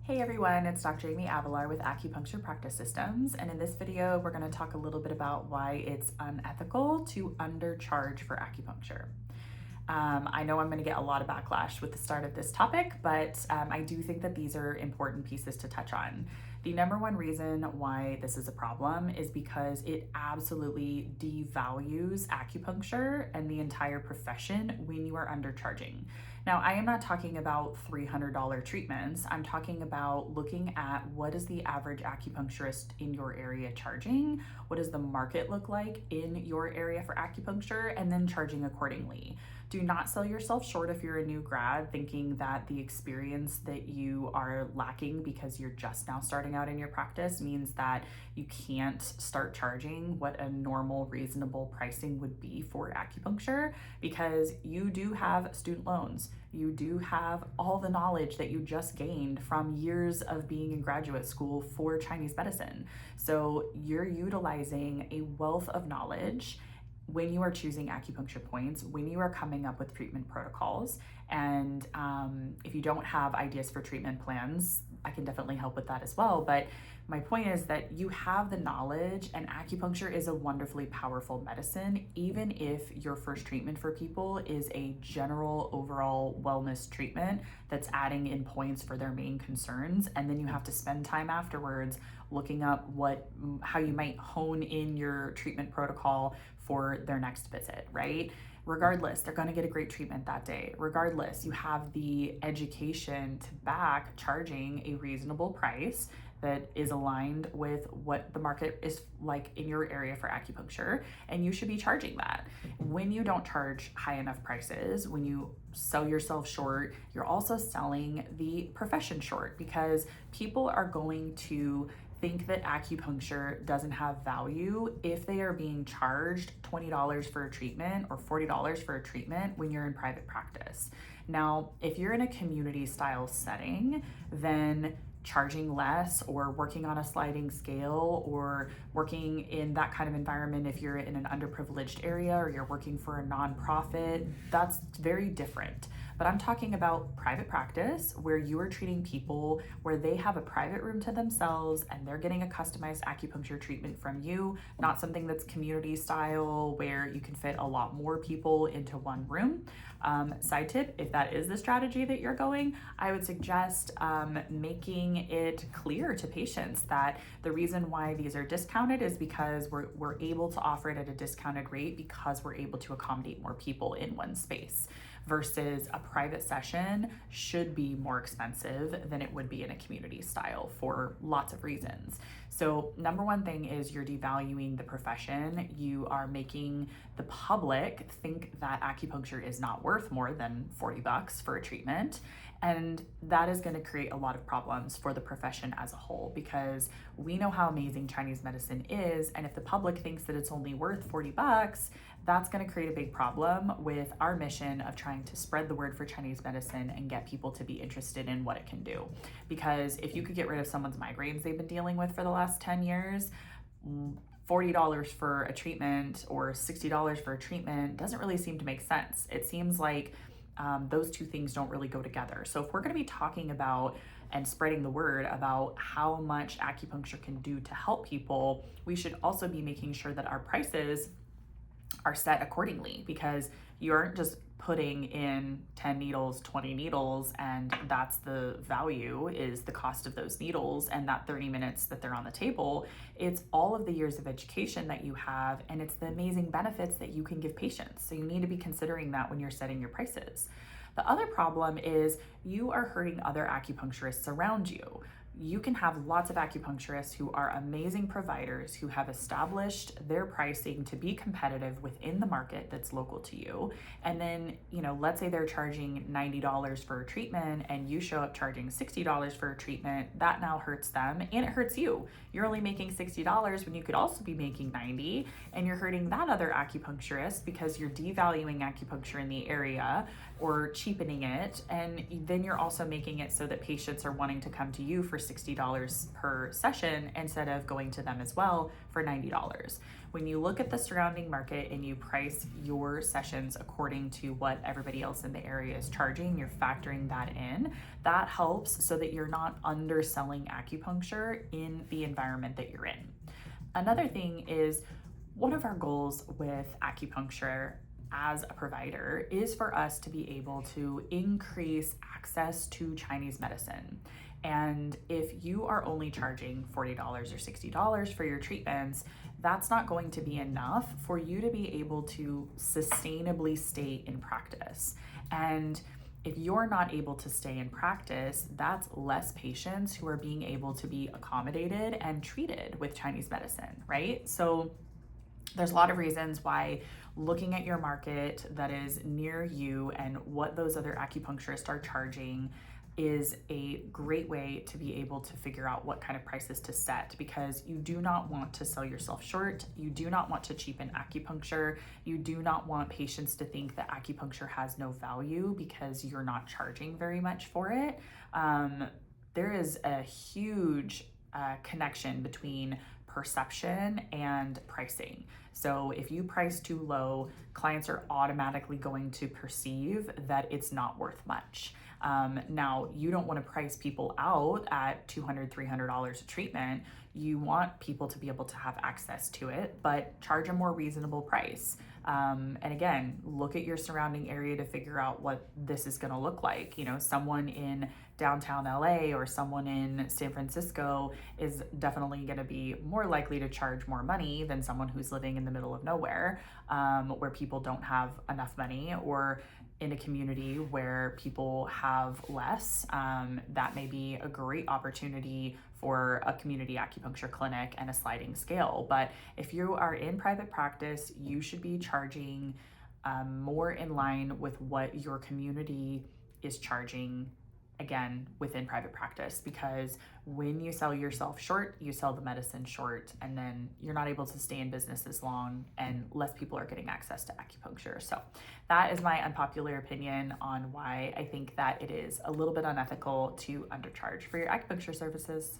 Hey everyone, it's Dr. Amy Avalar with Acupuncture Practice Systems, and in this video we're going to talk a little bit about why it's unethical to undercharge for acupuncture. I know I'm going to get a lot of backlash with the start of this topic, but I do think that these are important pieces to touch on. The number one reason why this is a problem is because it absolutely devalues acupuncture and the entire profession when you are undercharging. Now, I am not talking about $300 treatments. I'm talking about looking at what is the average acupuncturist in your area charging, what does the market look like in your area for acupuncture, and then charging accordingly. Do not sell yourself short if you're a new grad thinking that the experience that you are lacking because you're just now starting out in your practice means that you can't start charging what a normal, reasonable pricing would be for acupuncture, because you do have student loans. You do have all the knowledge that you just gained from years of being in graduate school for Chinese medicine. So you're utilizing a wealth of knowledge when you are choosing acupuncture points, when you are coming up with treatment protocols. And if you don't have ideas for treatment plans, I can definitely help with that as well. But my point is that you have the knowledge, and acupuncture is a wonderfully powerful medicine, even if your first treatment for people is a general overall wellness treatment that's adding in points for their main concerns. And then you have to spend time afterwards looking up how you might hone in your treatment protocol for their next visit, right? Regardless, they're going to get a great treatment that day. Regardless, you have the education to back charging a reasonable price that is aligned with what the market is like in your area for acupuncture, and you should be charging that. When you don't charge high enough prices, when you sell yourself short, you're also selling the profession short, because people are going to think that acupuncture doesn't have value if they are being charged $20 for a treatment or $40 for a treatment when you're in private practice. Now, if you're in a community style setting, then charging less or working on a sliding scale or working in that kind of environment, if you're in an underprivileged area or you're working for a nonprofit, that's very different. But I'm talking about private practice, where you are treating people where they have a private room to themselves and they're getting a customized acupuncture treatment from you, not something that's community style where you can fit a lot more people into one room. Side tip, if that is the strategy that you're going, I would suggest making it clear to patients that the reason why these are discounted is because we're able to offer it at a discounted rate because we're able to accommodate more people in one space, versus a private session should be more expensive than it would be in a community style for lots of reasons. So number one thing is you're devaluing the profession. You are making the public think that acupuncture is not worth more than $40 for a treatment. And that is going to create a lot of problems for the profession as a whole, because we know how amazing Chinese medicine is. And if the public thinks that it's only worth $40, that's going to create a big problem with our mission of trying to spread the word for Chinese medicine and get people to be interested in what it can do. Because if you could get rid of someone's migraines they've been dealing with for the last 10 years, $40 for a treatment or $60 for a treatment doesn't really seem to make sense. It seems like those two things don't really go together. So if we're going to be talking about and spreading the word about how much acupuncture can do to help people, we should also be making sure that our prices are set accordingly, because you aren't just putting in 10 needles, 20 needles, and that's the value, is the cost of those needles and that 30 minutes that they're on the table. It's all of the years of education that you have, and it's the amazing benefits that you can give patients. So you need to be considering that when you're setting your prices. The other problem is you are hurting other acupuncturists around you. You can have lots of acupuncturists who are amazing providers who have established their pricing to be competitive within the market that's local to you. And then, let's say they're charging $90 for a treatment and you show up charging $60 for a treatment. That now hurts them and it hurts you. You're only making $60 when you could also be making $90, and you're hurting that other acupuncturist because you're devaluing acupuncture in the area or cheapening it. And then you're also making it so that patients are wanting to come to you for $60 $60 per session instead of going to them as well for $90. When you look at the surrounding market and you price your sessions according to what everybody else in the area is charging, you're factoring that in. That helps so that you're not underselling acupuncture in the environment that you're in. Another thing is, one of our goals with acupuncture as a provider is for us to be able to increase access to Chinese medicine. And if you are only charging $40 or $60 for your treatments, that's not going to be enough for you to be able to sustainably stay in practice. And if you're not able to stay in practice, that's less patients who are being able to be accommodated and treated with Chinese medicine, right? So there's a lot of reasons why looking at your market that is near you and what those other acupuncturists are charging is a great way to be able to figure out what kind of prices to set, because you do not want to sell yourself short. You do not want to cheapen acupuncture. You do not want patients to think that acupuncture has no value because you're not charging very much for it. There is a huge connection between perception and pricing. So if you price too low, clients are automatically going to perceive that it's not worth much. Now, you don't want to price people out at $200, $300 a treatment. You want people to be able to have access to it, but charge a more reasonable price. And again, look at your surrounding area to figure out what this is going to look like. You know, someone in downtown LA or someone in San Francisco is definitely going to be more likely to charge more money than someone who's living in the middle of nowhere, where people don't have enough money, or in a community where people have less. That may be a great opportunity for a community acupuncture clinic and a sliding scale. But if you are in private practice, you should be charging more in line with what your community is charging, again, within private practice, because when you sell yourself short, you sell the medicine short, and then you're not able to stay in business as long and less people are getting access to acupuncture. So that is my unpopular opinion on why I think that it is a little bit unethical to undercharge for your acupuncture services.